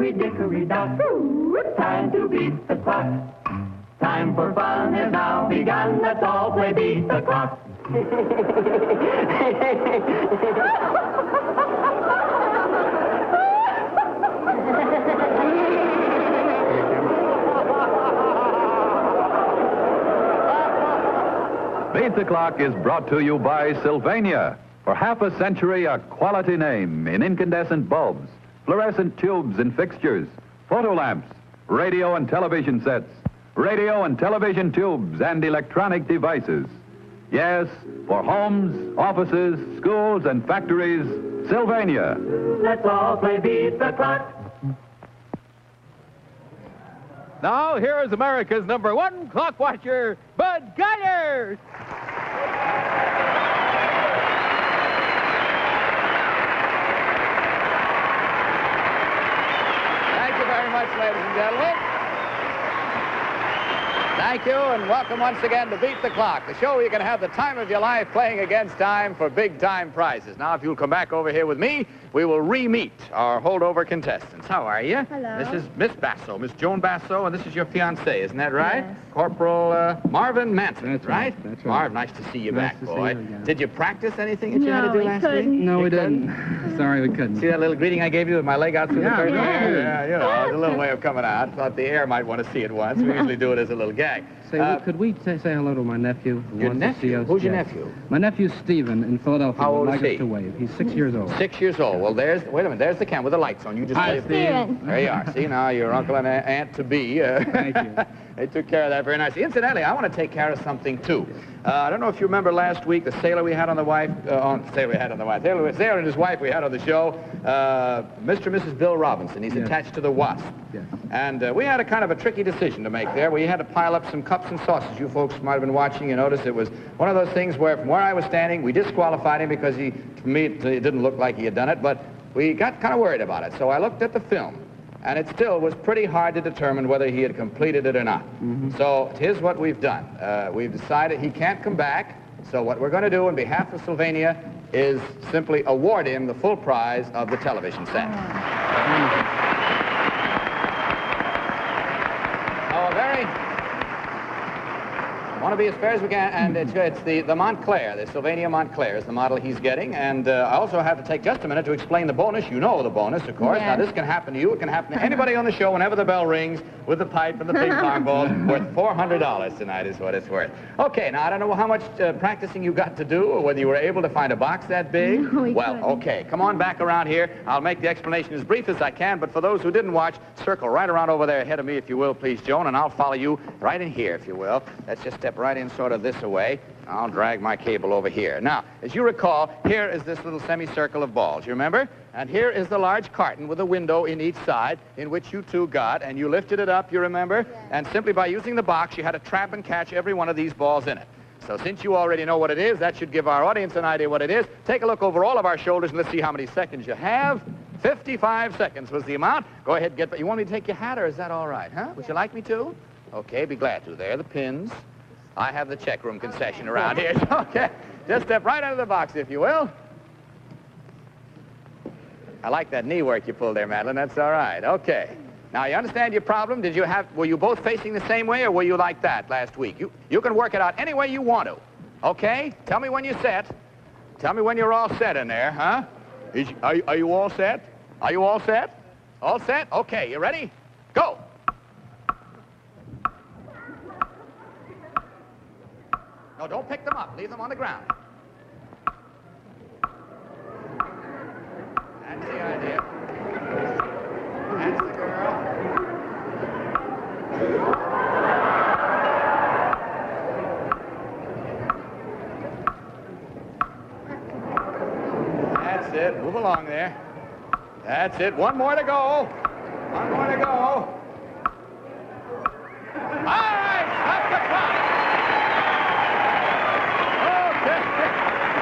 hickory-dickory-dock. Time to beat the clock. Time for fun has now begun. Let's all play beat the clock. Beat the Clock is brought to you by Sylvania. For half a century, a quality name in incandescent bulbs, fluorescent tubes and fixtures, photo lamps, radio and television sets, radio and television tubes, and electronic devices. Yes, for homes, offices, schools, and factories, Sylvania. Let's all play beat the clock. Now, here is America's #1 clock watcher, Bud Collyer. Thank you very much, ladies and gentlemen. Thank you, and welcome once again to Beat the Clock, the show where you can have the time of your life playing against time for big-time prizes. Now, if you'll come back over here with me, we will re-meet our holdover contestants. How are you? Hello. This is Miss Basso, Miss Joan Basso, and this is your fiancé, isn't that right? Yes. Corporal Marvin Manson, That's right? right, that's right. Marv, nice to see you back, to see boy. you again. Did you practice anything that you had to No, do we last couldn't. week? No, You we couldn't? didn't. Sorry, we couldn't. See that little greeting I gave you with my leg out through the Yeah, curtain? yeah. Yeah, you know, it's a little way of coming out. Thought the air might want to see it once. We usually do it as a little gag. Say, could we say hello to my nephew? who Your wants to see nephew? us? Who's your Yes. nephew? My nephew, Stephen, in Philadelphia. How old would is like he? us to wave. He's 6 years old. 6 years old. Well, there's, wait a minute, there's the camera with the lights on. You just Hi, wave. Steve. There you are. See, now your uncle and aunt-to-be. Thank you. They took care of that very nicely. Incidentally, I want to take care of something, too. I don't know if you remember last week, the sailor we had on the wife, sailor and his wife we had on the show, Mr. and Mrs. Bill Robinson. He's Yes. attached to the Wasp. Yes. And we had a kind of a tricky decision to make there. We had to pile up some cups and saucers. You folks might have been watching. You noticed it was one of those things where from where I was standing, we disqualified him because to me, it didn't look like he had done it, but we got kind of worried about it. So I looked at the film, and it still was pretty hard to determine whether he had completed it or not. So here's what we've done. We've decided he can't come back, so what we're going to do on behalf of Sylvania is simply award him the full prize of the television set. Want to be as fair as we can, and it's the Montclair, the Sylvania Montclair is the model he's getting, and I also have to take just a minute to explain the bonus. You know the bonus, of course. Yes. Now, this can happen to you. It can happen to anybody on the show whenever the bell rings with the pipe and the ping pong ball. Worth $400 tonight is what it's worth. Okay, now, I don't know how much practicing you got to do or whether you were able to find a box that big. No, we well, couldn't. okay, come on back around here. I'll make the explanation as brief as I can, but for those who didn't watch, circle right around over there ahead of me, if you will, please, Joan, and I'll follow you right in here, if you will. Let's just step right in sort of this away. I'll drag my cable over here. Now, as you recall, here is this little semicircle of balls, you remember? And here is the large carton with a window in each side in which you two got, and you lifted it up, you remember? Yes. And simply by using the box, you had to trap and catch every one of these balls in it. So since you already know what it is, that should give our audience an idea what it is. Take a look over all of our shoulders and let's see how many seconds you have. 55 seconds was the amount. Go ahead and get... You want me to take your hat, or is that all right, huh? Would you like me to? Okay, be glad to. There are the pins. I have the check room concession around here. Okay, just step right out of the box, if you will. I like that knee work you pulled there, Madeline. That's all right. Okay. Now, you understand your problem? Were you both facing the same way, or were you like that last week? You can work it out any way you want to. Okay? Tell me when you're set. Tell me when you're all set in there, huh? Are you all set? Are you all set? All set? Okay, you ready? Go. No, don't pick them up. Leave them on the ground. That's the idea. That's the girl. That's it. Move along there. That's it. One more to go. One more to go. All right, stop the clock.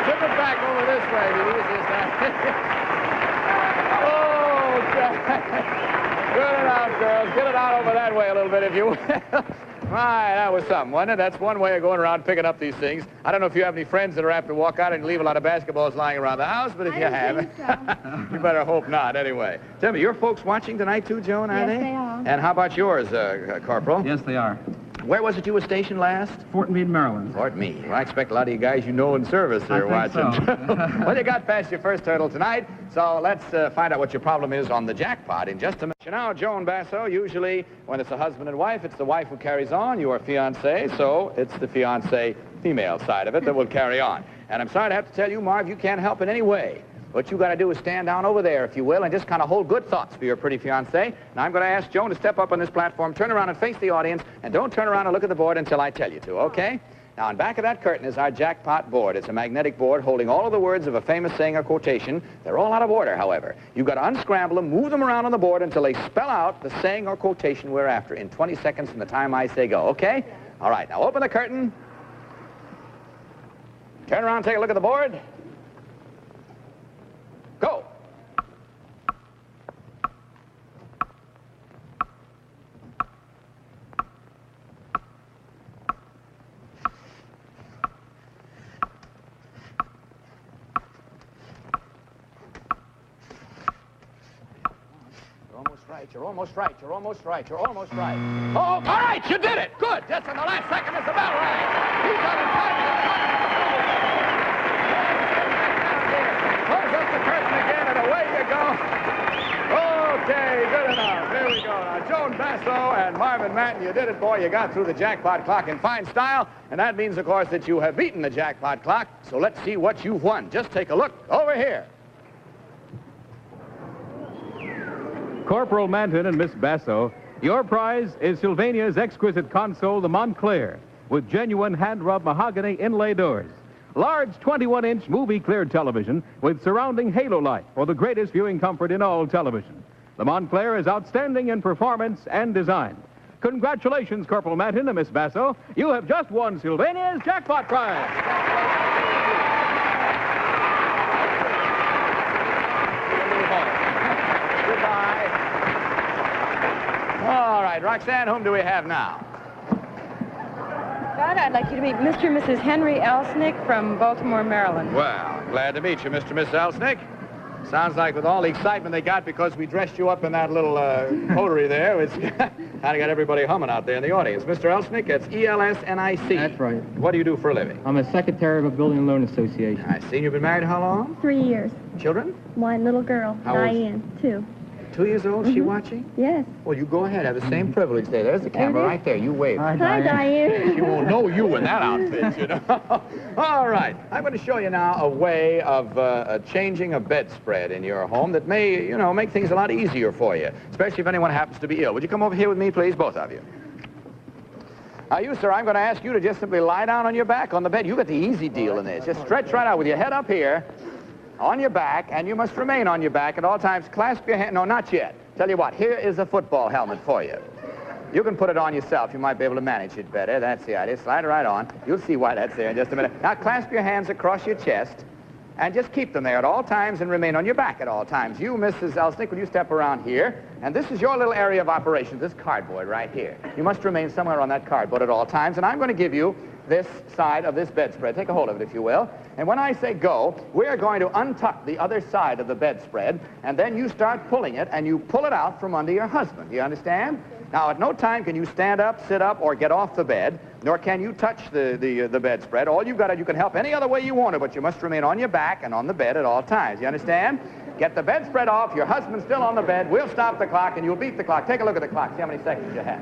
Tip it back over this way. The easiest time. Okay. Good it out, girls. Get it out over that way a little bit, if you will. Right, that was something, wasn't it? That's one way of going around picking up these things. I don't know if you have any friends that are apt to walk out and leave a lot of basketballs lying around the house, but if you have, you better hope not, anyway. Tell me, your folks watching tonight too, Joan, are they? Yes, they are. And how about yours, Corporal? Yes, they are. Where was it you were stationed last? Fort Meade, Maryland. Fort Meade. Well, I expect a lot of you guys you know in service are watching. So. Well, you got past your first hurdle tonight, so let's find out what your problem is on the jackpot in just a minute. You know, Joan Basso, usually when it's a husband and wife, it's the wife who carries on. You are fiancé, so it's the fiancé female side of it that will carry on. And I'm sorry to have to tell you, Marv, you can't help in any way. What you got to do is stand down over there, if you will, and just kind of hold good thoughts for your pretty fiancé. Now, I'm going to ask Joan to step up on this platform, turn around and face the audience, and don't turn around and look at the board until I tell you to, okay? Now, on back of that curtain is our jackpot board. It's a magnetic board holding all of the words of a famous saying or quotation. They're all out of order, however. You've got to unscramble them, move them around on the board until they spell out the saying or quotation we're after in 20 seconds from the time I say go, okay? All right, now open the curtain. Turn around, take a look at the board. Go. You're almost right, you're almost right, you're almost right, you're almost right. Oh, all right, you did it. Good. Just in the last second is the bell rang. He's on the time. Close up the curtain again, and away you go. Okay, good enough. Here we go. Now, Joan Basso and Marvin Manton, you did it, boy. You got through the jackpot clock in fine style, and that means, of course, that you have beaten the jackpot clock. So let's see what you've won. Just take a look over here. Corporal Manton and Miss Basso, your prize is Sylvania's exquisite console, the Montclair, with genuine hand-rub mahogany inlay doors. Large 21-inch movie-cleared television with surrounding halo light for the greatest viewing comfort in all television. The Montclair is outstanding in performance and design. Congratulations, Corporal Manton and Miss Basso. You have just won Sylvania's jackpot prize. Goodbye. All right, Roxanne, whom do we have now? Bud, I'd like you to meet Mr. and Mrs. Henry Elsnick from Baltimore, Maryland. Well, glad to meet you, Mr. and Miss Elsnick. Sounds like with all the excitement they got because we dressed you up in that little coterie there, it's kind of got everybody humming out there in the audience. Mr. Elsnick, that's E-L-S-N-I-C. That's right. What do you do for a living? I'm a secretary of a building and loan association. I see. You've been married how long? 3 years. Children? One little girl, How old? Diane, 2. 2 years old? She watching? Yes. Well, you go ahead. Have the same privilege there. There's the camera right there. You wave. Hi, Diane. She won't know you in that outfit, you know. All right. I'm going to show you now a way of changing a bedspread in your home that may, you know, make things a lot easier for you, especially if anyone happens to be ill. Would you come over here with me, please, both of you? Now, you, sir, I'm going to ask you to just simply lie down on your back on the bed. You got the easy deal in this. Just stretch right out with your head up here on your back, and you must remain on your back at all times. Clasp your hand. No, not yet. Tell you what, here is a football helmet for you. You can put it on yourself. You might be able to manage it better. That's the idea. Slide it right on. You'll see why that's there in just a minute. Now, clasp your hands across your chest, and just keep them there at all times and remain on your back at all times. You, Mrs. Elsnick, will you step around here? And this is your little area of operation, this cardboard right here. You must remain somewhere on that cardboard at all times, and I'm going to give you this side of this bedspread. Take a hold of it, if you will. And when I say go, we're going to untuck the other side of the bedspread, and then you start pulling it, and you pull it out from under your husband. Do you understand? Now, at no time can you stand up, sit up, or get off the bed, nor can you touch the bedspread. All you've got to, you can help any other way you want to, but you must remain on your back and on the bed at all times. You understand? Get the bedspread off, your husband's still on the bed, we'll stop the clock, and you'll beat the clock. Take a look at the clock, see how many seconds you have.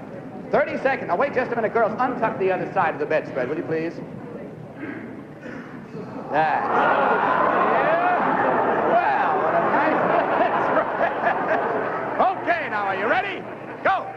30 seconds. Now, wait just a minute, girls. Untuck the other side of the bedspread, will you please? That's yeah. Well, what a nice bedspread. Okay, now, are you ready? Go.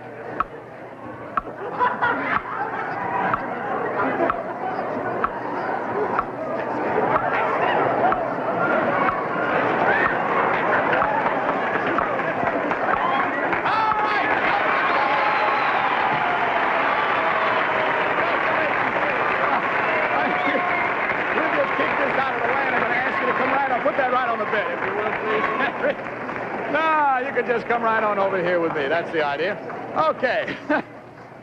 No, you can just come right on over here with me. That's the idea. Okay.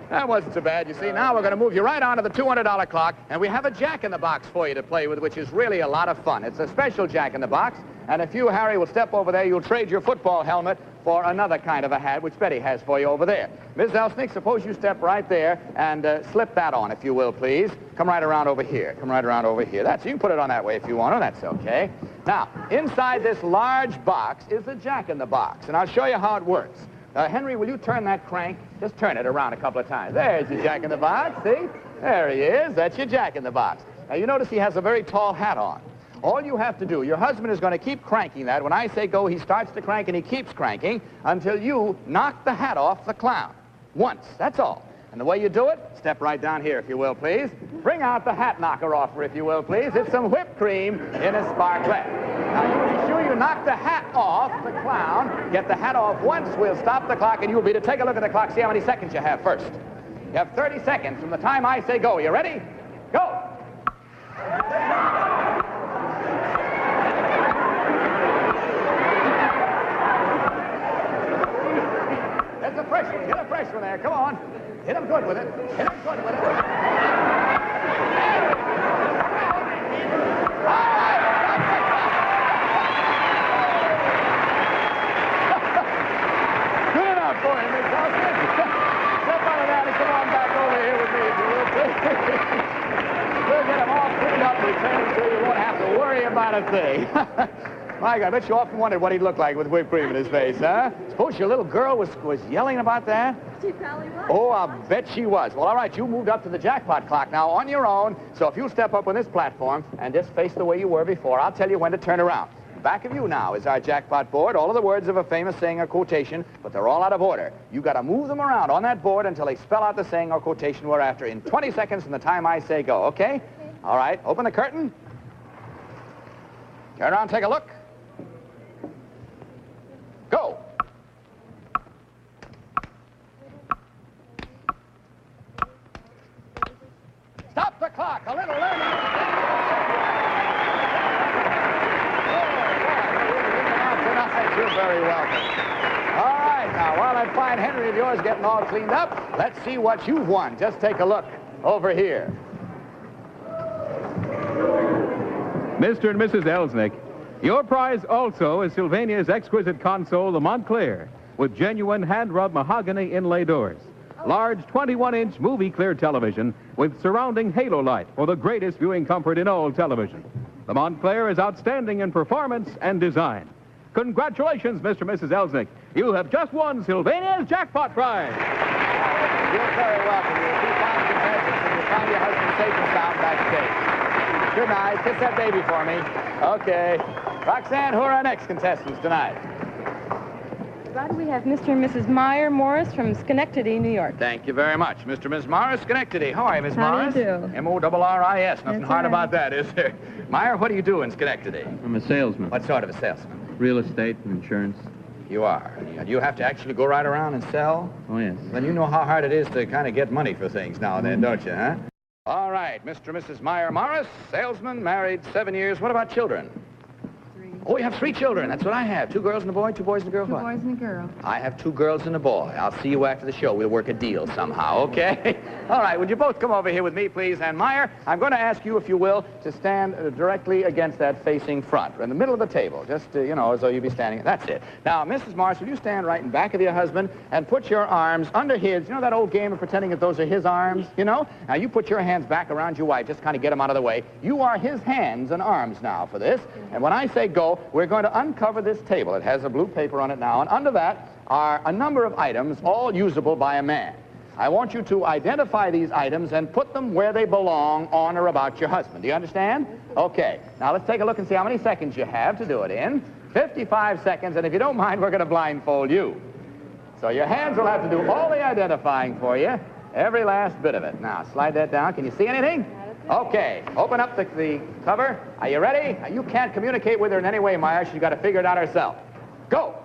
That wasn't so bad. You see, now we're going to move you right on to the $200 clock, and we have a jack-in-the-box for you to play with, which is really a lot of fun. It's a special jack-in-the-box, and if you, Harry, will step over there, you'll trade your football helmet for another kind of a hat, which Betty has for you over there. Ms. Elsnick, suppose you step right there and slip that on, if you will, please. Come right around over here. Come right around over here. You can put it on that way if you want to. That's okay. Now, inside this large box is a jack-in-the-box, and I'll show you how it works. Henry, will you turn that crank? Just turn it around a couple of times. There's your jack-in-the-box, see? There he is. That's your jack-in-the-box. Now, you notice he has a very tall hat on. All you have to do, your husband is going to keep cranking that. When I say go, he starts to crank, and he keeps cranking until you knock the hat off the clown. Once, that's all. And the way you do it, step right down here, if you will, please. Bring out the hat knocker offer, if you will, please. It's some whipped cream in a sparklet. Now, you be sure you knock the hat off the clown. Get the hat off once. We'll stop the clock, and you'll be to take a look at the clock, see how many seconds you have first. You have 30 seconds from the time I say go. You ready? Go! There's a fresh one. Hit a fresh one there. Come on. Hit him good with it. Hit him good with it. Good enough for him, Miss Elson. Step out of that and come on back over here with me, if you will, please. We'll get him all cleaned up and returned so you won't have to worry about a thing. My God, I bet you often wondered what he'd look like with whipped cream in his face, huh? Suppose your little girl was yelling about that? She probably was. Oh, I bet she was. Well, all right, you moved up to the jackpot clock now on your own. So if you'll step up on this platform and just face the way you were before, I'll tell you when to turn around. Back of you now is our jackpot board. All of the words of a famous saying or quotation, but they're all out of order. You got to move them around on that board until they spell out the saying or quotation we're after in 20 seconds from the time I say go, okay? All right, open the curtain. Turn around, take a look. Go. Stop the clock. A little learning. You're very welcome. All right, now, while that fine Henry of yours getting all cleaned up, let's see what you've won. Just take a look over here. Mr. and Mrs. Elsnick, your prize also is Sylvania's exquisite console, the Montclair, with genuine hand-rubbed mahogany inlay doors. Large 21-inch movie-clear television with surrounding halo light for the greatest viewing comfort in all television. The Montclair is outstanding in performance and design. Congratulations, Mr. and Mrs. Elsnick. You have just won Sylvania's jackpot prize. You're very welcome. You'll be fine contestants, and you'll find your husband safe and sound backstage. Good night. Kiss that baby for me. Okay. Roxanne, who are our next contestants tonight? Bud, we have Mr. and Mrs. Meyer Morris from Schenectady, New York. Thank you very much. Mr. and Ms. Morris, Schenectady. How are you, Miss Morris? How do you do? M-O-R-R-I-S. Nothing That's hard right. about that, is there? Meyer, what do you do in Schenectady? I'm a salesman. What sort of a salesman? Real estate and insurance. You are. Do you have to actually go right around and sell? Oh, yes. Then you know how hard it is to kind of get money for things now and then, don't you, huh? All right, Mr. and Mrs. Meyer Morris, salesman, married 7 years. What about children? 3. Oh, you have 3 children. That's what I have. 2 girls and a boy, 2 boys and a girl. 2 What? boys and a girl. I have 2 girls and a boy. I'll see you after the show. We'll work a deal somehow, okay? All right, would you both come over here with me, please? And Meyer, I'm going to ask you, if you will, to stand directly against that facing front, in the middle of the table, just, you know, as though you'd be standing. That's it. Now, Mrs. Morris, will you stand right in back of your husband and put your arms under his, you know that old game of pretending that those are his arms, you know? Now, you put your hands back around your wife, just kind of get them out of the way. You are his hands and arms now for this. And when I say go, we're going to uncover this table. It has a blue paper on it now, and under that are a number of items, all usable by a man. I want you to identify these items and put them where they belong on or about your husband. Do you understand? Okay. Now, let's take a look and see how many seconds you have to do it in. 55 seconds, and if you don't mind, we're going to blindfold you. So your hands will have to do all the identifying for you, every last bit of it. Now, slide that down. Can you see anything? Okay. Open up the cover. Are you ready? You can't communicate with her in any way, Meyer. She's got to figure it out herself. Go.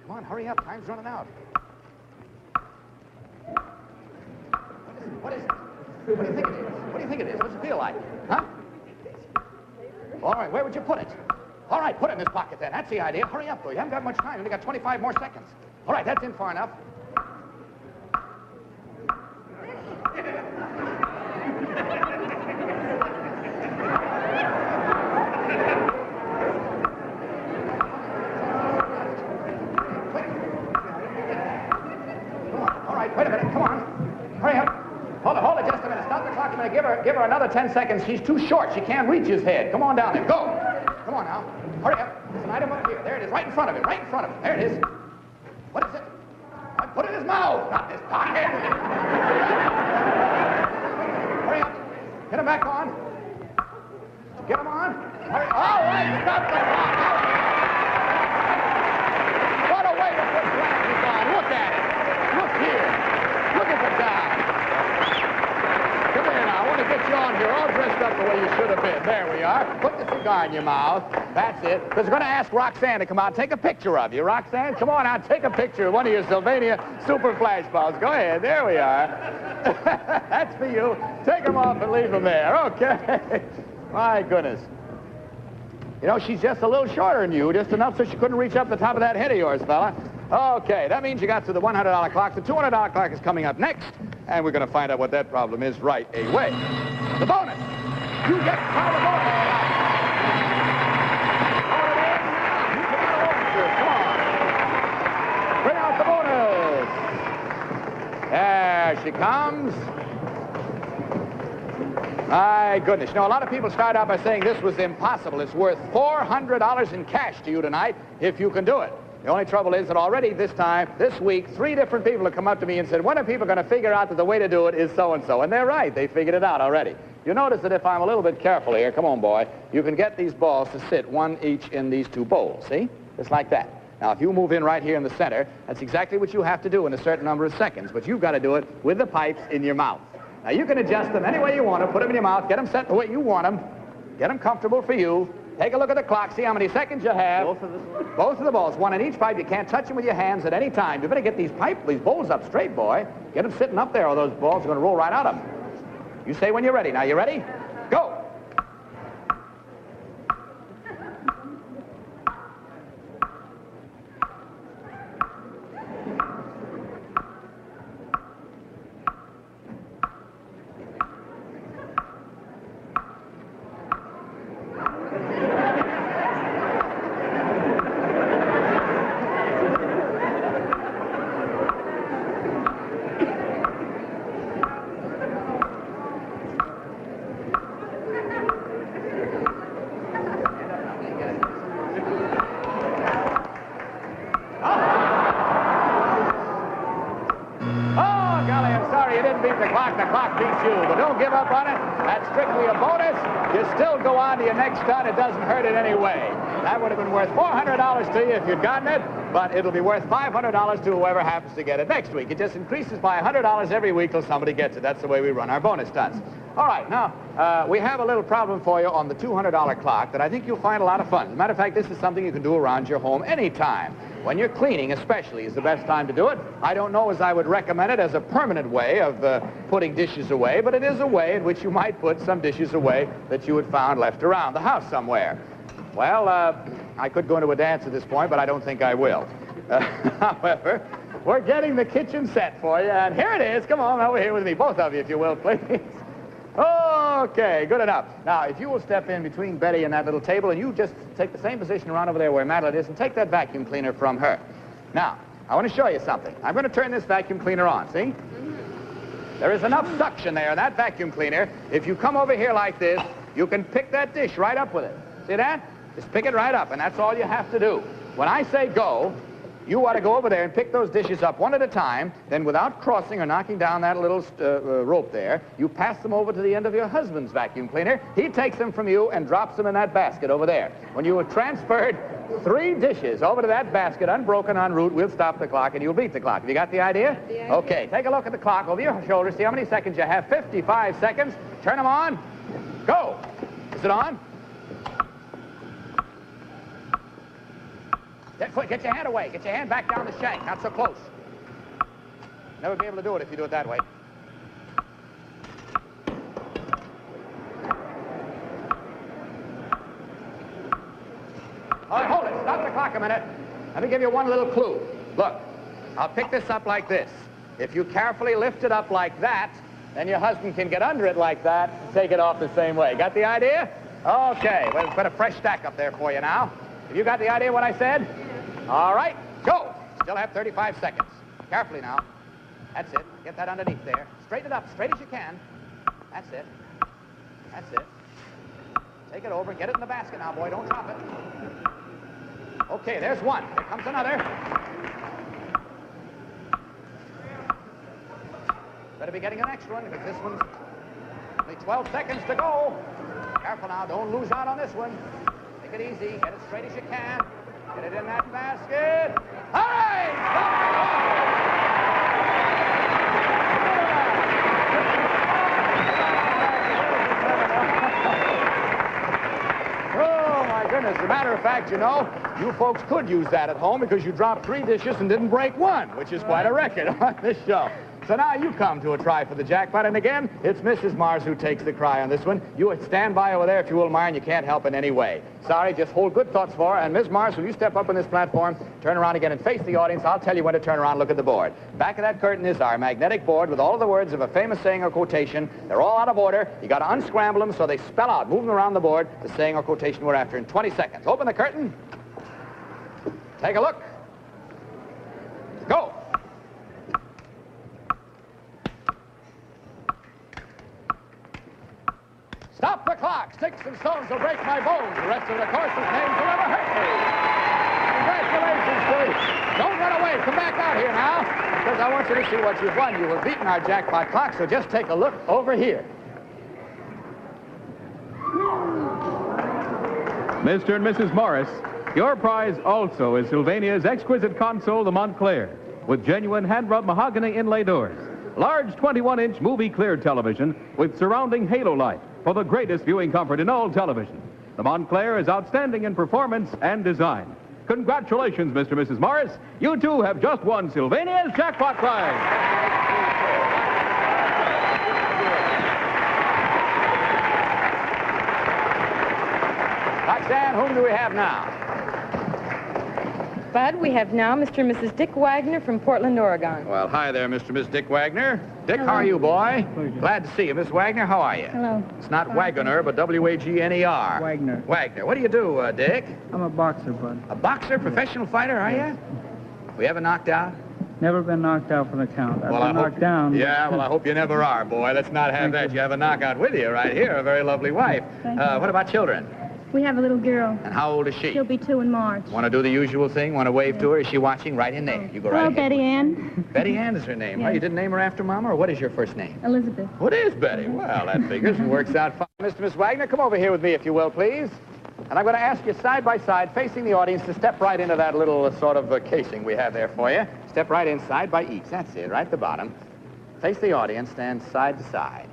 Come on, hurry up. Time's running out. What is What is it? What do you think it is? What do you think it is? What's it feel like? Huh? All right, where would you put it? All right, put it in this pocket then. That's the idea. Hurry up, though. You haven't got much time. You only got 25 more seconds. All right, that's in far enough. All right, wait a minute. Come on. Hurry up. Hold it just a minute. Stop the clock a minute. Give her another 10 seconds. She's too short. She can't reach his head. Come on down there. Go. Come on now. Hurry up. There's an item up here. There it is. Right in front of him. Right in front of him. There it is. What is it? Put it in his mouth. Not his pocket. Hurry up. Get him back on. Get him on. Hurry. All right. Stop the clock. What a way to put glasses on. Look at it. Look here. Look at the guy. Come here now. I want to get you on here all dressed up the way you should have been. There we are. Put the cigar in your mouth. That's it. Because we're going to ask Roxanne to come out and take a picture of you. Roxanne, come on out. Take a picture of one of your Sylvania super flash bulbs. Go ahead. There we are. That's for you. Take them off and leave them there. Okay. My goodness. You know, she's just a little shorter than you, just enough so she couldn't reach up the top of that head of yours, fella. Okay, that means you got to the $100 clock. The $200 clock is coming up next, and we're going to find out what that problem is right away. The bonus. You get part of the bonus. Come on. Bring out the bonus. There she comes. My goodness. You know, a lot of people start out by saying this was impossible. It's worth $400 in cash to you tonight if you can do it. The only trouble is that already this week, 3 different people have come up to me and said, when are people going to figure out that the way to do it is so-and-so? And they're right. They figured it out already. You notice that if I'm a little bit careful here, come on, boy, you can get these balls to sit one each in these 2 bowls, see? Just like that. Now, if you move in right here in the center, that's exactly what you have to do in a certain number of seconds. But you've got to do it with the pipes in your mouth. Now, you can adjust them any way you want to, put them in your mouth, get them set the way you want them, get them comfortable for you. Take a look at the clock, see how many seconds you have. Both of the balls, one in each pipe. You can't touch them with your hands at any time. You better get these bowls up straight, boy. Get them sitting up there or those balls are going to roll right out of them. You say when you're ready. Now, you ready? Go. The clock beats you, but don't give up on it. That's strictly a bonus. You still go on to your next stunt. It doesn't hurt in any way. That would have been worth $400 to you if you'd gotten it, but it'll be worth $500 to whoever happens to get it next week. It just increases by $100 every week till somebody gets it. That's the way we run our bonus stunts. All right, now, we have a little problem for you on the $200 clock that I think you'll find a lot of fun. As a matter of fact, this is something you can do around your home anytime. When you're cleaning, especially, is the best time to do it. I don't know as I would recommend it as a permanent way of putting dishes away, but it is a way in which you might put some dishes away that you had found left around the house somewhere. Well, I could go into a dance at this point, but I don't think I will. However, we're getting the kitchen set for you, and here it is. Come on over here with me, both of you, if you will, please. Okay, good enough. Now, if you will step in between Betty and that little table, and you just take the same position around over there where Madeline is, and take that vacuum cleaner from her. Now, I want to show you something. I'm going to turn this vacuum cleaner on, see? There is enough suction there in that vacuum cleaner. If you come over here like this, you can pick that dish right up with it. See that? Just pick it right up, and that's all you have to do. When I say go, you ought to go over there and pick those dishes up one at a time. Then without crossing or knocking down that little rope there, you pass them over to the end of your husband's vacuum cleaner. He takes them from you and drops them in that basket over there. When you have transferred 3 dishes over to that basket, unbroken en route, we'll stop the clock and you'll beat the clock. Have you got the idea? Yeah. Okay, take a look at the clock over your shoulder. See how many seconds you have. 55 seconds. Turn them on. Go. Is it on? Get your hand away. Get your hand back down the shank. Not so close. Never be able to do it if you do it that way. All right, hold it. Stop the clock a minute. Let me give you one little clue. Look, I'll pick this up like this. If you carefully lift it up like that, then your husband can get under it like that and take it off the same way. Got the idea? Okay, we'll put a fresh stack up there for you now. Have you got the idea what I said? All right, go. Still have 35 seconds. Carefully now. That's it. Get that underneath there. Straighten it up, straight as you can. That's it. That's it. Take it over. Get it in the basket now, boy. Don't drop it. Okay, there's one. Here comes another. Better be getting the next one, because this one's only 12 seconds to go. Careful now. Don't lose out on this one. Take it easy. Get it straight as you can. Get it in that basket. All right! Oh, my goodness. As a matter of fact, you know, you folks could use that at home because you dropped 3 dishes and didn't break one, which is quite a record on this show. So now you come to a try for the jackpot, and again, it's Mrs. Mars who takes the cry on this one. You stand by over there if you will, Myron. You can't help in any way. Sorry, just hold good thoughts for her. And Ms. Mars, will you step up on this platform, turn around again and face the audience? I'll tell you when to turn around and look at the board. Back of that curtain is our magnetic board with all of the words of a famous saying or quotation. They're all out of order. You got to unscramble them so they spell out, move them around the board, the saying or quotation we're after in 20 seconds. Open the curtain. Take a look. Go. Stop the clock. Sticks and stones will break my bones. The rest of the course's names will never hurt me. Congratulations, Billy. Don't run away. Come back out here now, because I want you to see what you've won. You have beaten our jackpot clock, so just take a look over here. Mr. and Mrs. Morris, your prize also is Sylvania's exquisite console, the Montclair, with genuine hand-rubbed mahogany inlay doors. Large 21-inch movie-clear television with surrounding halo light for the greatest viewing comfort in all television. The Montclair is outstanding in performance and design. Congratulations, Mr. and Mrs. Morris. You too have just won Sylvania's jackpot prize. Roxanne, whom do we have now? Bud, we have now Mr. and Mrs. Dick Wagner from Portland, Oregon. Well, hi there, Mr. and Miss Dick Wagner. Dick, how are you, boy? Glad to see you. Miss Wagner, how are you? Hello. It's not Wagner, but W-A-G-N-E-R. Wagner. Wagner. What do you do, Dick? I'm a boxer, Bud. A boxer, professional fighter, are you? We ever knocked out? Never been knocked out for the count. I've I been knocked down. Yeah, well, I hope you never are, boy. Let's not have that. You have a knockout with you right here. A very lovely wife. Thank you. What about children? We have a little girl. And how old is she? She'll be 2 in March. Want to do the usual thing? Want to wave to her? Is she watching? Right in there. You go right Hello, ahead. Betty Ann. Betty Ann is her name. Huh? Yes. You didn't name her after Mama, or what is your first name? Elizabeth. What is Betty? Well, that figures and works out fine. Mr. Miss Wagner, come over here with me, if you will, please. And I'm going to ask you side by side, facing the audience, to step right into that little sort of casing we have there for you. Step right in, side by each. That's it, right at the bottom. Face the audience, stand side to side.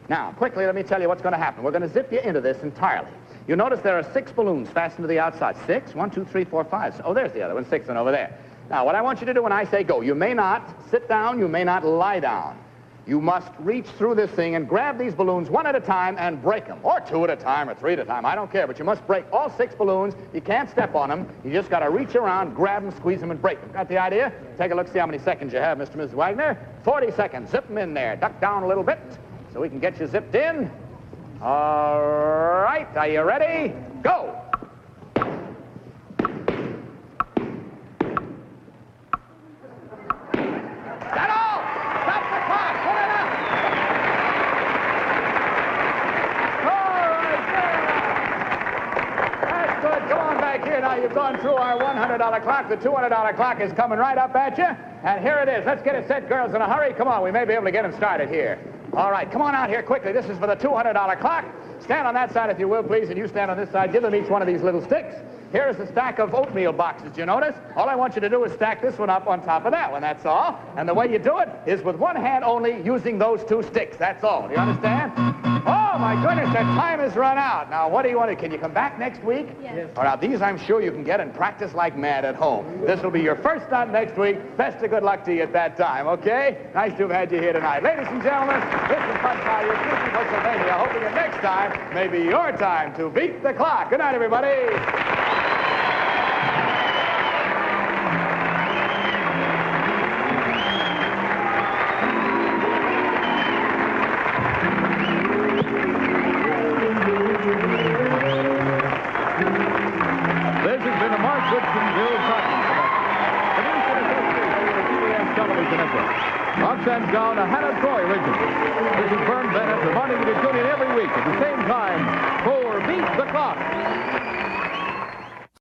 Now, quickly, let me tell you what's going to happen. We're going to zip you into this entirely. You notice there are 6 balloons fastened to the outside. 6? 1, 2, 3, 4, 5. Oh, there's the other one. 6 and over there. Now, what I want you to do when I say go, you may not sit down, you may not lie down. You must reach through this thing and grab these balloons 1 at a time and break them. Or 2 at a time, or 3 at a time. I don't care, but you must break all 6 balloons. You can't step on them. You just got to reach around, grab them, squeeze them, and break them. Got the idea? Take a look, see how many seconds you have, Mr. and Mrs. Wagner. 40 seconds. Zip them in there. Duck down a little bit so we can get you zipped in. All right, are you ready? Go! That all! Stop the clock! Put it up! All right, good. That's good. Come on back here now. You've gone through our $100 clock. The $200 clock is coming right up at you. And here it is. Let's get it set, girls, in a hurry. Come on, we may be able to get them started here. All right, come on out here quickly. This is for the $200 clock. Stand on that side, if you will, please, and you stand on this side. Give them each one of these little sticks. Here is a stack of oatmeal boxes, you notice? All I want you to do is stack this one up on top of that one, that's all. And the way you do it is with one hand only, using those 2 sticks, that's all. Do you understand? Oh, my goodness, the time has run out. Now, what do you want to... Can you come back next week? Yes. All right, now, these I'm sure you can get and practice like mad at home. This will be your first stunt next week. Best of good luck to you at that time, okay? Nice to have had you here tonight. Ladies and gentlemen, this is Bud Collyer, speaking for Pennsylvania, hoping that next time may be your time to beat the clock. Good night, everybody. Mark Goodson, Bill Cotton. Produced in association with the CBS Television Network. Roxanne's Gone, a Hannah Troy original. This is Vern Bennett reminding you to tune in every week at the same time